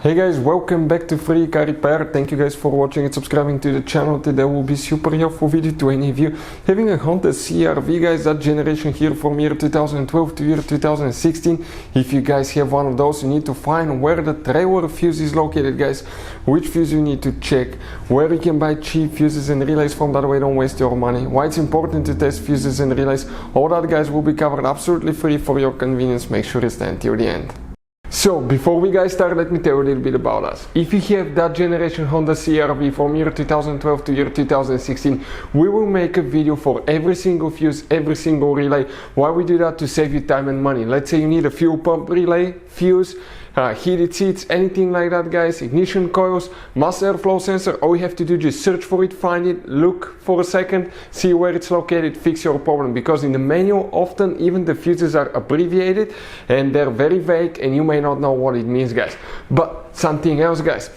Hey guys, welcome back to Free Car Repair. Thank you guys for watching and subscribing to the channel. Today will be super helpful video to any of you having a Honda CR-V, guys, that generation here from year 2012 to year 2016. If you guys have one of those, you need to find where the trailer fuse is located, guys, which fuse you need to check, where you can buy cheap fuses and relays from, that way don't waste your money, why it's important to test fuses and relays. All that, guys, will be covered absolutely free for your convenience. Make sure you stay until the end. So, before we guys start, let me tell you a little bit about us. If you have that generation Honda CR-V from year 2012 to year 2016, we will make a video for every single fuse, every single relay. Why we do that? To save you time and money. Let's say you need a fuel pump relay, fuse, heated seats, anything like that, guys, ignition coils, mass airflow sensor. All you have to do is just search for it, find it, look for a second, see where it's located, fix your problem. Because in the manual, often even the fuses are abbreviated and they're very vague and you may not know what it means, guys. But something else, guys.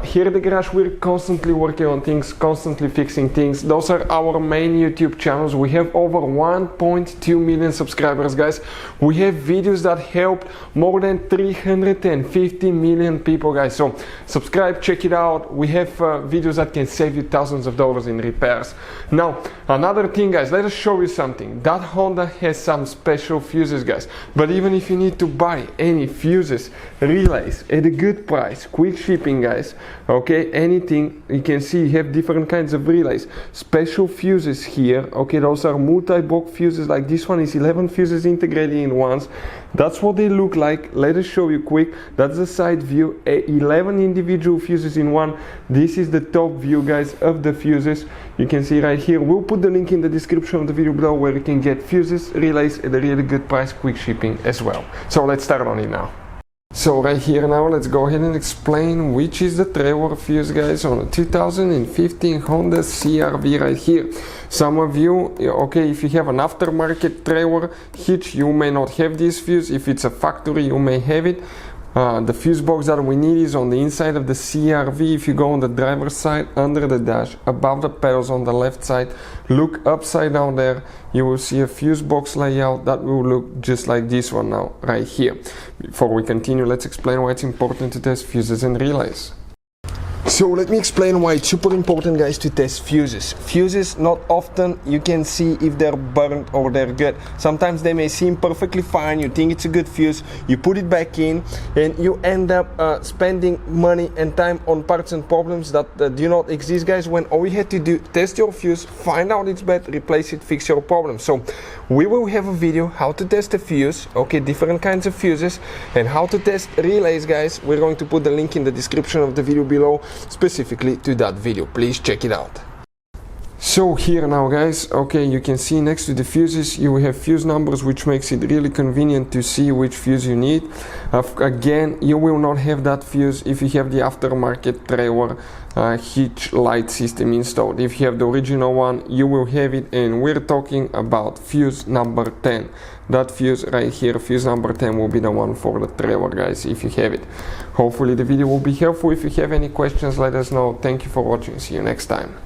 Here at the garage, we're constantly working on things, constantly fixing things. Those are our main YouTube channels. We have over 1.2 million subscribers, guys. We have videos that help more than 350 million people, guys. So subscribe, check it out. We have videos that can save you thousands of dollars in repairs. Now, another thing, guys, let us show you something. That Honda has some special fuses, guys. But even if you need to buy any fuses, relays at a good price, quick shipping, guys, okay, anything, you can see you have different kinds of relays, special fuses here. Okay, those are multi-block fuses. Like this one is 11 fuses integrated in once. That's what they look like. Let us show you quick. That's the side view, 11 individual fuses in one. This is the top view, guys, of the fuses. You can see right here. We'll put the link in the description of the video below where you can get fuses, relays at a really good price, quick shipping as well. So let's start on it now. So right here now, let's go ahead and explain which is the trailer fuse, guys, on a 2015 Honda CR-V right here. Some of you, okay, if you have an aftermarket trailer hitch, you may not have this fuse. If it's a factory, you may have it. The fuse box that we need is on the inside of the CR-V. If you go on the driver's side, under the dash, above the pedals on the left side, look upside down there, you will see a fuse box layout that will look just like this one now, right here. Before we continue, let's explain why it's important to test fuses and relays. So let me explain why it's super important, guys, to test fuses. Fuses, not often you can see if they're burnt or they're good. Sometimes they may seem perfectly fine, you think it's a good fuse, you put it back in and you end up spending money and time on parts and problems that do not exist, guys, when all you had to do, test your fuse, find out it's bad, replace it, fix your problem. So we will have a video how to test a fuse, okay, different kinds of fuses, and how to test relays, guys. We're going to put the link in the description of the video below specifically to that video. Please check it out. So here now, guys, okay, you can see next to the fuses you have fuse numbers, which makes it really convenient to see which fuse you need. Again, you will not have that fuse if you have the aftermarket trailer hitch light system installed. If you have the original one, you will have it, and we're talking about fuse number 10. That fuse right here, fuse number 10, will be the one for the trailer, guys, if you have it. Hopefully the video will be helpful. If you have any questions, let us know. Thank you for watching. See you next time.